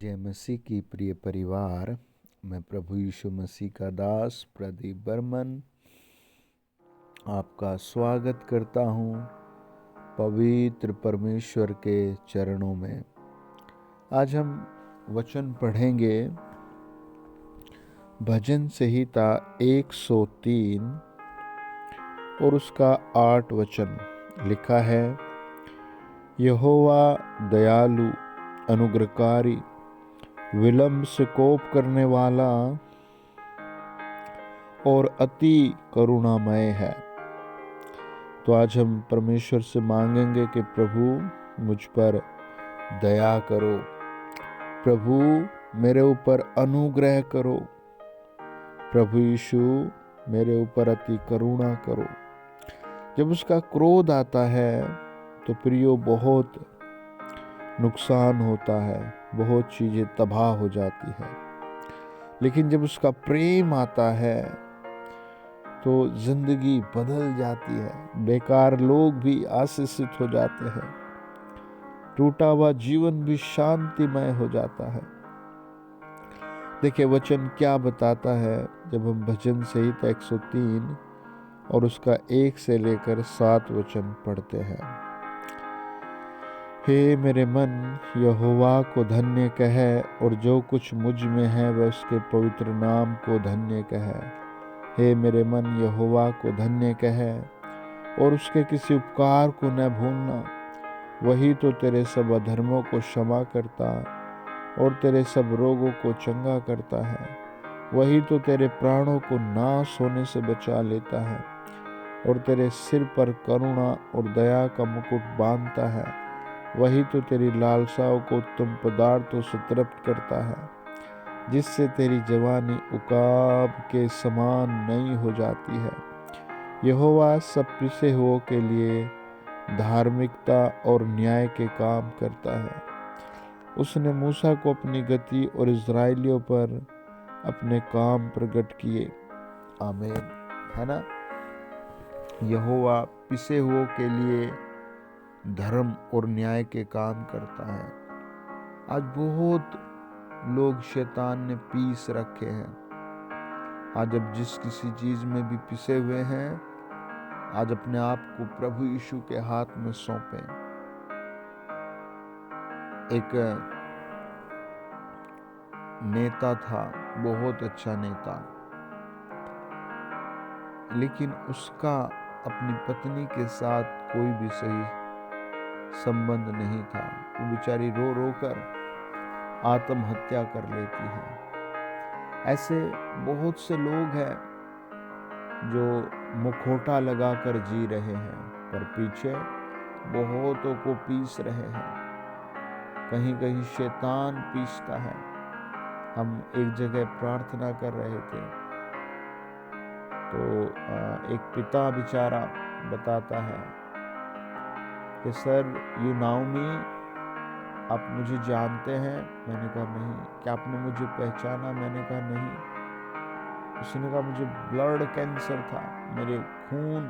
जय मसीह की प्रिय परिवार। मैं प्रभु यीशु मसीह का दास प्रदीप बर्मन आपका स्वागत करता हूँ पवित्र परमेश्वर के चरणों में। आज हम वचन पढ़ेंगे भजन संहिता 103 और उसका 8 वचन। लिखा है, यहोवा दयालु अनुग्रहकारी विलंब से कोप करने वाला और अति करुणामय है। तो आज हम परमेश्वर से मांगेंगे कि प्रभु मुझ पर दया करो, प्रभु मेरे ऊपर अनुग्रह करो, प्रभु यीशु मेरे ऊपर अति करुणा करो। जब उसका क्रोध आता है तो प्रियो बहुत नुकसान होता है, बहुत चीजें तबाह हो जाती है। लेकिन जब उसका प्रेम आता है तो जिंदगी बदल जाती है, बेकार लोग भी आशीषित हो जाते हैं, टूटा हुआ जीवन भी शांतिमय हो जाता है। देखिए वचन क्या बताता है। जब हम भजन संहिता 103 और उसका 1 से लेकर 7 वचन पढ़ते हैं। हे मेरे मन यहोवा को धन्य कह, और जो कुछ मुझ में है वह उसके पवित्र नाम को धन्य कह। हे मेरे मन यहोवा को धन्य कह, और उसके किसी उपकार को न भूलना। वही तो तेरे सब अधर्मों को क्षमा करता और तेरे सब रोगों को चंगा करता है। वही तो तेरे प्राणों को नाश होने से बचा लेता है और तेरे सिर पर करुणा और दया का मुकुट बांधता है। वही तो तेरी लालसाओं को उत्तम पदार्थों से तृप्त करता है, जिससे तेरी जवानी उकाब के समान नई हो जाती है। यहोवा सब पिसे हुओं के लिए धार्मिकता और न्याय के काम करता है। उसने मूसा को अपनी गति और इस्राएलियों पर अपने काम प्रकट किए। आमीन। है ना। यहोवा पिसे हुओं के लिए धर्म और न्याय के काम करता है। आज बहुत लोग शैतान ने पीस रखे हैं। आज अब जिस किसी चीज में भी पिसे हुए हैं, आज अपने आप को प्रभु यीशु के हाथ में सौंपें। एक नेता था, बहुत अच्छा नेता, लेकिन उसका अपनी पत्नी के साथ कोई भी सही संबंध नहीं था। वो बेचारी रो रो कर आत्महत्या कर लेती है। ऐसे बहुत से लोग हैं जो मुखौटा लगाकर जी रहे हैं, पर पीछे बहुतों को पीस रहे हैं। कहीं कहीं शैतान पीसता है। हम एक जगह प्रार्थना कर रहे थे तो एक पिता बेचारा बताता है कि सर यू नाउ मी, आप मुझे जानते हैं? मैंने कहा नहीं। क्या आपने मुझे पहचाना? मैंने कहा नहीं। उसने कहा मुझे ब्लड कैंसर था, मेरे खून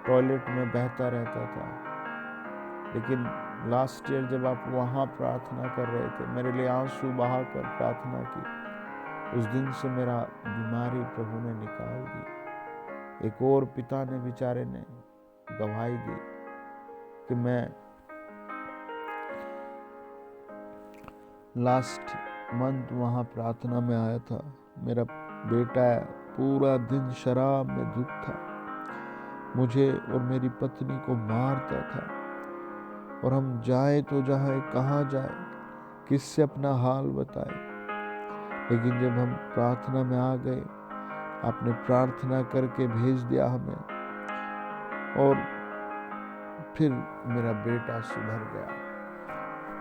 टॉयलेट में बहता रहता था, लेकिन लास्ट ईयर जब आप वहाँ प्रार्थना कर रहे थे, मेरे लिए आंसू बहाकर प्रार्थना की, उस दिन से मेरा बीमारी प्रभु ने निकाल दी। एक और पिता ने बेचारे ने गवाही दी कि मैं लास्ट मंथ वहाँ प्रार्थना में आया था, मेरा बेटा पूरा दिन शराब में धुत था, मुझे और मेरी पत्नी को मारता था, और हम जाए तो जाए, कहाँ जाए, किससे अपना हाल बताए। लेकिन जब हम प्रार्थना में आ गए, आपने प्रार्थना करके भेज दिया हमें, और फिर मेरा बेटा सुधर गया।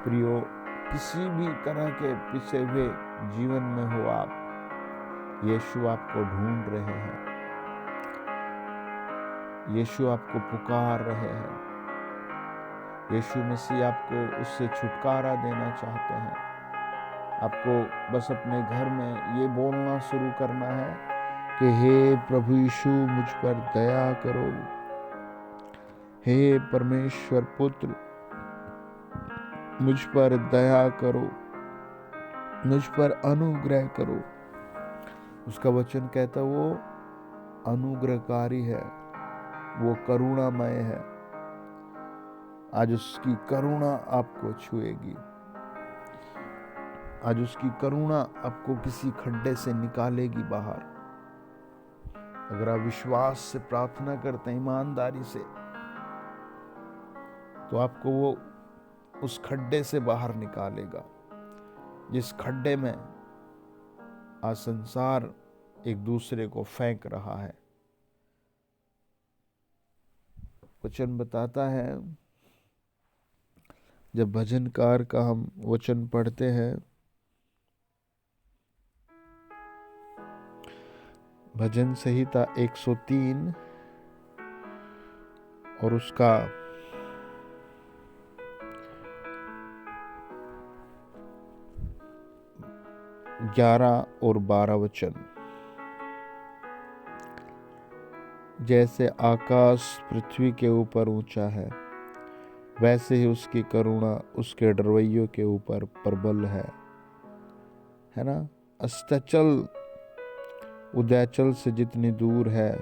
प्रियो, किसी भी तरह के पिसे हुए जीवन में हो आप, यीशु आपको ढूंढ रहे हैं, यीशु आपको पुकार रहे हैं, यीशु मसीह आपको उससे छुटकारा देना चाहते हैं। आपको बस अपने घर में ये बोलना शुरू करना है कि हे प्रभु यीशु मुझ पर दया करो, हे परमेश्वर पुत्र मुझ पर दया करो, मुझ पर अनुग्रह करो। उसका वचन कहता है वो अनुग्रहकारी है, वो करुणामय है। आज उसकी करुणा आपको छुएगी। आज उसकी करुणा आपको किसी खड्डे से निकालेगी बाहर। अगर आप विश्वास से प्रार्थना करते हैं, ईमानदारी से, तो आपको वो उस खड्डे से बाहर निकालेगा जिस खड्डे में आज संसार एक दूसरे को फेंक रहा है। वचन बताता है, जब भजनकार का हम वचन पढ़ते हैं, भजन संहिता 103 और उसका 11 और 12 वचन। जैसे आकाश पृथ्वी के ऊपर ऊंचा है, वैसे ही उसकी करुणा उसके डरवैयों के ऊपर प्रबल है ना। अस्ताचल उदयाचल से जितनी दूर है,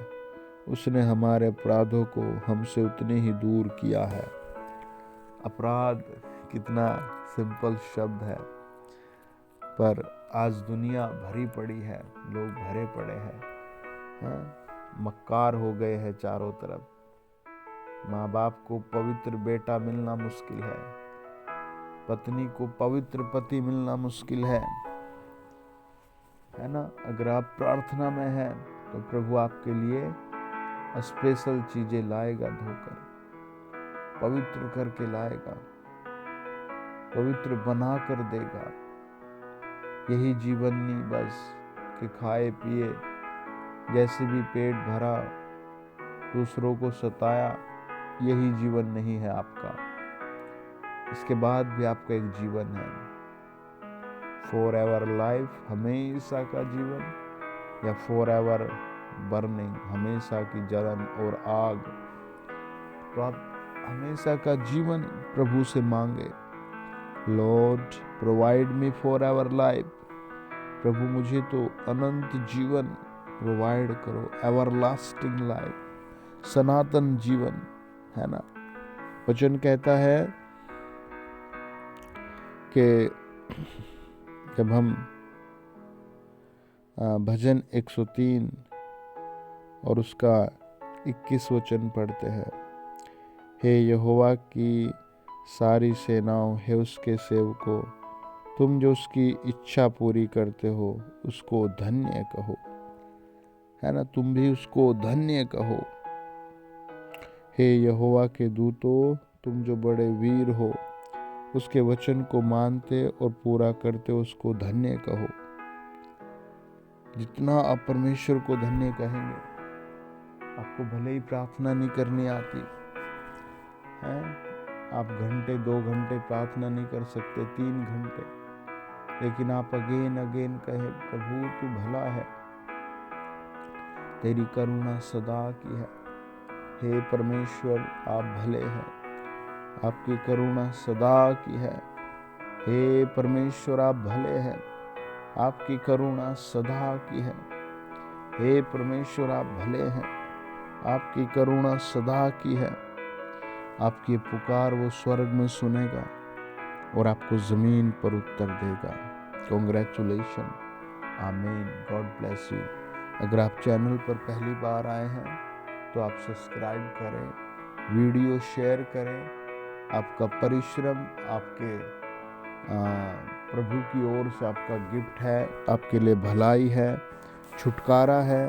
उसने हमारे अपराधों को हमसे उतने ही दूर किया है। अपराध कितना सिंपल शब्द है, पर आज दुनिया भरी पड़ी है, लोग भरे पड़े हैं, मक्कार हो गए हैं चारों तरफ। माँ बाप को पवित्र बेटा मिलना मुश्किल है, पत्नी को पवित्र पति मिलना मुश्किल है ना। अगर आप प्रार्थना में हैं तो प्रभु आपके लिए स्पेशल चीजें लाएगा, धोकर पवित्र करके लाएगा, पवित्र बना कर देगा। यही जीवन नहीं बस कि खाए पिए, जैसे भी पेट भरा, दूसरों को सताया, यही जीवन नहीं है आपका। इसके बाद भी आपका एक जीवन है, फॉर एवर लाइफ, हमेशा का जीवन, या फॉर एवर बर्निंग, हमेशा की जलन और आग। तो आप हमेशा का जीवन प्रभु से मांगे, Lord provide me for ever life. प्रभु मुझे तो अनंत जीवन प्रोवाइड करो, एवरलास्टिंग लाइफ, सनातन जीवन, है ना। वचन कहता है कि जब हम भजन 103 और उसका 21 वचन पढ़ते हैं, हे यहोवा की सारी सेनाओं, हे उसके सेवकों, तुम जो उसकी इच्छा पूरी करते हो उसको धन्य कहो, है ना। तुम भी उसको धन्य कहो। हे यहोवा के दूतों, तुम जो बड़े वीर हो, उसके वचन को मानते और पूरा करते, उसको धन्य कहो। जितना आप परमेश्वर को धन्य कहेंगे, आपको भले ही प्रार्थना नहीं करनी आती है, आप घंटे 2 घंटे प्रार्थना नहीं कर सकते, 3 घंटे, लेकिन आप अगेन अगेन कहे, प्रभु तू भला है, तेरी करुणा सदा की है। हे परमेश्वर आप भले हैं, आपकी करुणा सदा की है। हे परमेश्वर आप भले हैं, आपकी करुणा सदा की है। हे परमेश्वर आप भले हैं, आपकी करुणा सदा की है। आपकी पुकार वो स्वर्ग में सुनेगा और आपको जमीन पर उत्तर देगा। कॉन्ग्रेचुलेशन, आमीन, गॉड ब्लेस यू। अगर आप चैनल पर पहली बार आए हैं तो आप सब्सक्राइब करें, वीडियो शेयर करें। आपका परिश्रम आपके प्रभु की ओर से आपका गिफ्ट है, आपके लिए भलाई है, छुटकारा है,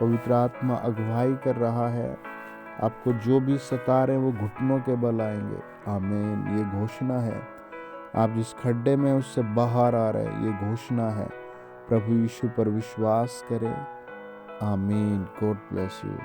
पवित्र आत्मा अगुवाई कर रहा है। आपको जो भी सता रहे वो घुटनों के बल आएंगे, आमीन। ये घोषणा है, आप जिस खड्डे में उससे बाहर आ रहे, ये घोषणा है। प्रभु यीशु पर विश्वास करें, आमीन। God bless you.